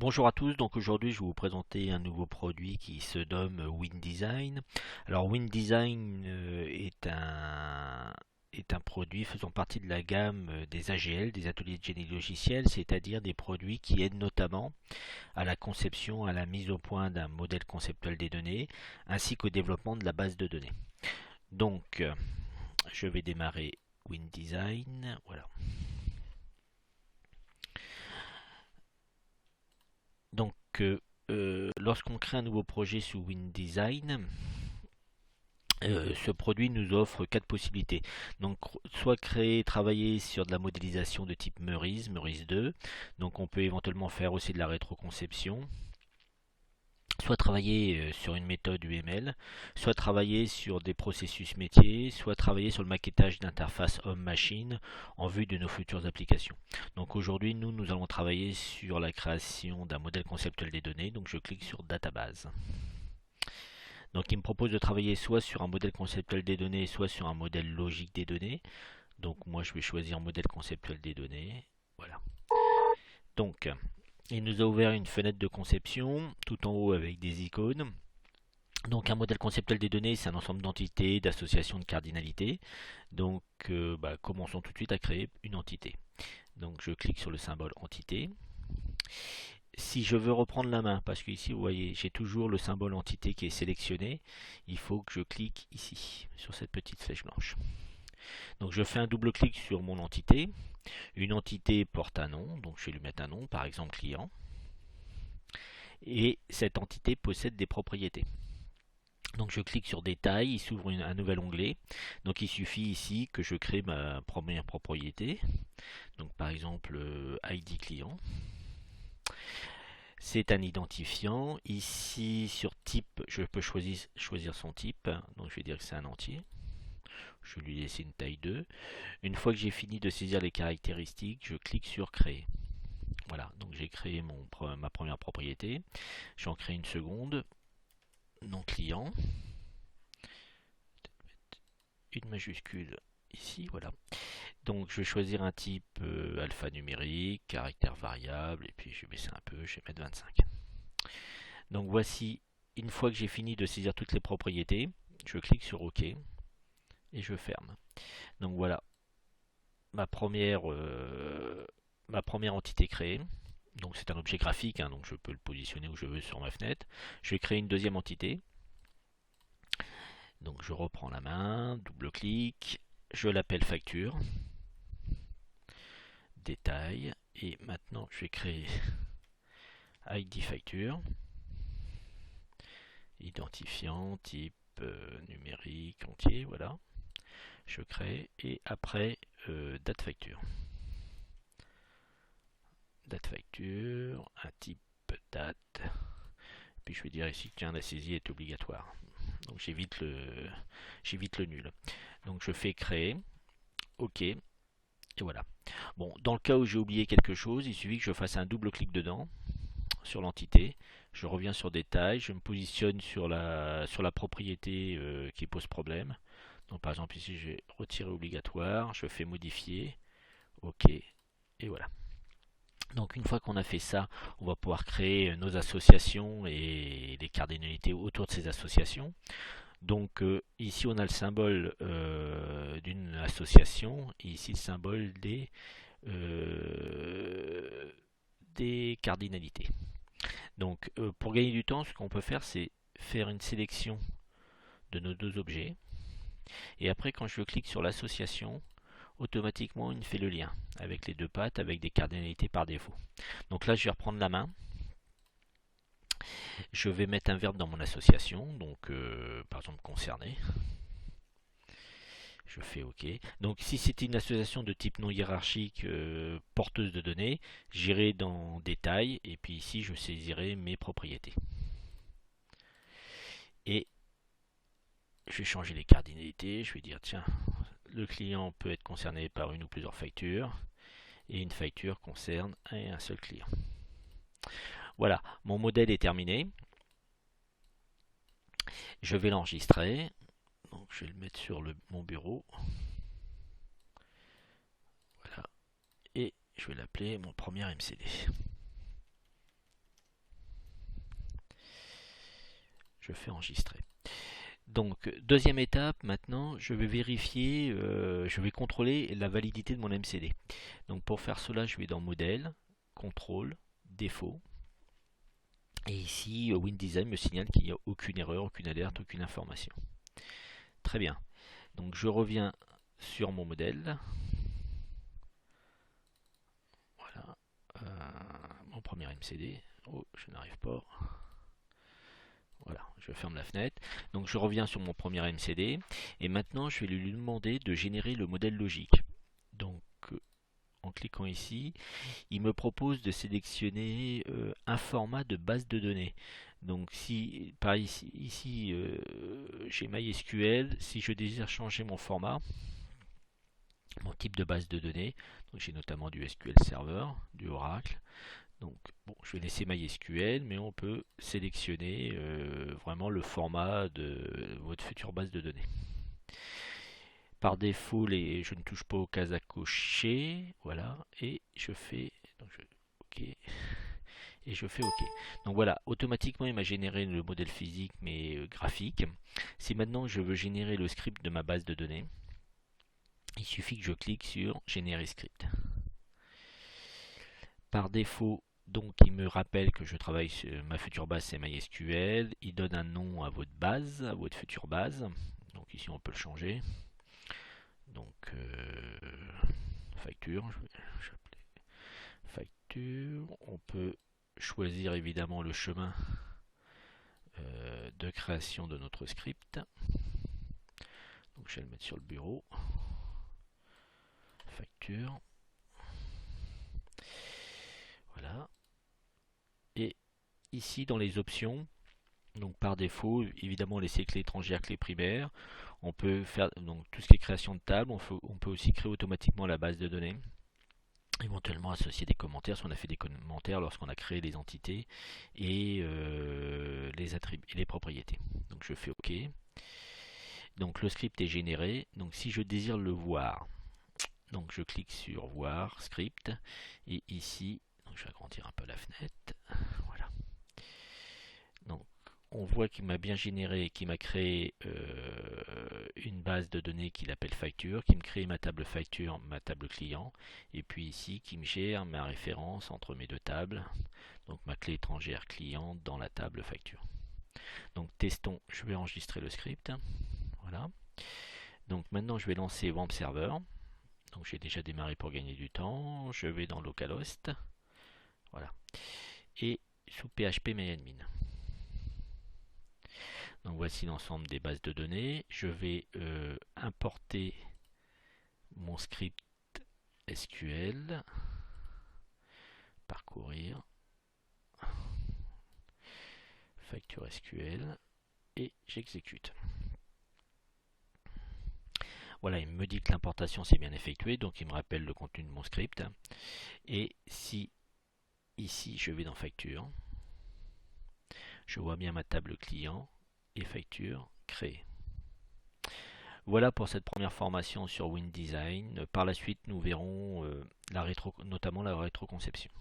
Bonjour à tous, donc aujourd'hui je vais vous présenter un nouveau produit qui se nomme WinDesign. Alors WinDesign est un produit faisant partie de la gamme des AGL, des ateliers de génie logiciel, c'est-à-dire des produits qui aident notamment à la conception, à la mise au point d'un modèle conceptuel des données, ainsi qu'au développement de la base de données. Donc je vais démarrer WinDesign, voilà. Donc lorsqu'on crée un nouveau projet sous WinDesign, ce produit nous offre quatre possibilités. Donc, soit créer, travailler sur de la modélisation de type Meurize, Meurize 2. Donc, on peut éventuellement faire aussi de la rétroconception. Soit travailler sur une méthode UML, soit travailler sur des processus métiers, soit travailler sur le maquettage d'interfaces homme-machine en vue de nos futures applications. Donc aujourd'hui, nous allons travailler sur la création d'un modèle conceptuel des données. Donc je clique sur Database. Donc il me propose de travailler soit sur un modèle conceptuel des données, soit sur un modèle logique des données. Donc moi je vais choisir modèle conceptuel des données. Voilà. Donc il nous a ouvert une fenêtre de conception tout en haut avec des icônes. Donc un modèle conceptuel des données, c'est un ensemble d'entités, d'associations, de cardinalités. Donc commençons tout de suite à créer une entité. Donc je clique sur le symbole entité. Si je veux reprendre la main, parce que ici vous voyez j'ai toujours le symbole entité qui est sélectionné, il faut que je clique ici sur cette petite flèche blanche. Donc je fais un double clic sur mon entité. Une entité porte un nom, donc je vais lui mettre un nom, par exemple client. Et cette entité possède des propriétés. Donc je clique sur détail, il s'ouvre un nouvel onglet. Donc il suffit ici que je crée ma première propriété. Donc par exemple ID client. C'est un identifiant. Ici, sur type, je peux choisir son type. Donc, je vais dire que c'est un entier. Je vais lui laisser une taille 2. Une fois que j'ai fini de saisir les caractéristiques, je clique sur créer. Voilà, donc j'ai créé ma première propriété. J'en crée une seconde. Nom client. Une majuscule ici, voilà. Donc, je vais choisir un type alphanumérique, caractère variable, et puis je vais baisser un peu, je vais mettre 25. Donc voici, une fois que j'ai fini de saisir toutes les propriétés, je clique sur OK et je ferme. Donc voilà, ma première, ma première entité créée. Donc c'est un objet graphique, hein, donc je peux le positionner où je veux sur ma fenêtre. Je vais créer une deuxième entité. Donc je reprends la main, double-clic, je l'appelle facture, détail, et maintenant je vais créer ID facture, identifiant, type numérique, entier, voilà. Je crée, et après date facture. Date facture, un type date, puis je vais dire ici que tiens, la saisie est obligatoire. Donc j'évite le nul. Donc je fais créer, OK, et voilà. Bon, dans le cas où j'ai oublié quelque chose, il suffit que je fasse un double clic dedans, sur l'entité, je reviens sur détail, je me positionne sur la propriété qui pose problème. Donc par exemple ici je vais retirer obligatoire, je fais modifier, OK, et voilà. Donc une fois qu'on a fait ça, on va pouvoir créer nos associations et les cardinalités autour de ces associations. Donc ici on a le symbole d'une association et ici le symbole des cardinalités. Donc pour gagner du temps, ce qu'on peut faire, c'est faire une sélection de nos deux objets. Et après, quand je clique sur l'association, automatiquement il me fait le lien avec les deux pattes, avec des cardinalités par défaut. Donc là, je vais reprendre la main. Je vais mettre un verbe dans mon association, donc par exemple concerné. Je fais OK. Donc si c'était une association de type non hiérarchique porteuse de données, j'irai dans détail et puis ici je saisirai mes propriétés. Et je vais changer les cardinalités. Je vais dire tiens, le client peut être concerné par une ou plusieurs factures et une facture concerne un seul client. Voilà, mon modèle est terminé. Je vais l'enregistrer. Donc je vais le mettre sur mon bureau. Voilà. Et je vais l'appeler mon premier MCD. je fais enregistrer. Donc, deuxième étape, maintenant, je vais vérifier, je vais contrôler la validité de mon MCD. Donc, pour faire cela, je vais dans Modèle, Contrôle, Défaut. Et ici, WinDesign me signale qu'il n'y a aucune erreur, aucune alerte, aucune information. Très bien. Donc, je reviens sur mon modèle. Voilà. Mon premier MCD. Oh, je n'arrive pas. Voilà, je ferme la fenêtre. Donc je reviens sur mon premier MCD et maintenant je vais lui demander de générer le modèle logique. Donc en cliquant ici, il me propose de sélectionner un format de base de données. Donc si par ici, j'ai MySQL, si je désire changer mon format, mon type de base de données, donc j'ai notamment du SQL Server, du Oracle. Donc, bon, je vais laisser MySQL, mais on peut sélectionner vraiment le format de votre future base de données. Par défaut, je ne touche pas aux cases à cocher, voilà, et je fais OK, et je fais OK. Donc voilà, automatiquement, il m'a généré le modèle physique, mais graphique. Si maintenant je veux générer le script de ma base de données, il suffit que je clique sur Générer script. Par défaut, donc il me rappelle que je travaille sur ma future base, c'est MySQL. Il donne un nom à votre base, à votre future base. Donc ici on peut le changer. Donc facture, je vais facture. On peut choisir évidemment le chemin de création de notre script. Donc je vais le mettre sur le bureau. Facture. Voilà. Et ici dans les options, donc par défaut, évidemment laisser clé étrangère, clé primaire. On peut faire donc tout ce qui est création de table. On peut aussi créer automatiquement la base de données. Éventuellement associer des commentaires si on a fait des commentaires lorsqu'on a créé les entités et les attributs et les propriétés. Donc je fais OK. Donc le script est généré. Donc si je désire le voir, donc je clique sur voir script et ici, donc je vais agrandir un peu la fenêtre. Voilà. Donc on voit qu'il m'a bien généré, qu'il m'a créé une base de données qu'il appelle facture, qui me crée ma table facture, ma table client, et puis ici qui me gère ma référence entre mes deux tables, donc ma clé étrangère client dans la table facture. Donc testons, je vais enregistrer le script. Voilà. Donc maintenant je vais lancer WAMP Server. Donc j'ai déjà démarré pour gagner du temps. Je vais dans localhost. Voilà. Et sous phpMyAdmin. Donc voici l'ensemble des bases de données. Je vais importer mon script SQL, parcourir, facture SQL et j'exécute. Voilà, il me dit que l'importation s'est bien effectuée, donc il me rappelle le contenu de mon script. Et si ici je vais dans facture, je vois bien ma table client et facture créée. Voilà pour cette première formation sur WinDesign. Par la suite, nous verrons notamment la rétroconception.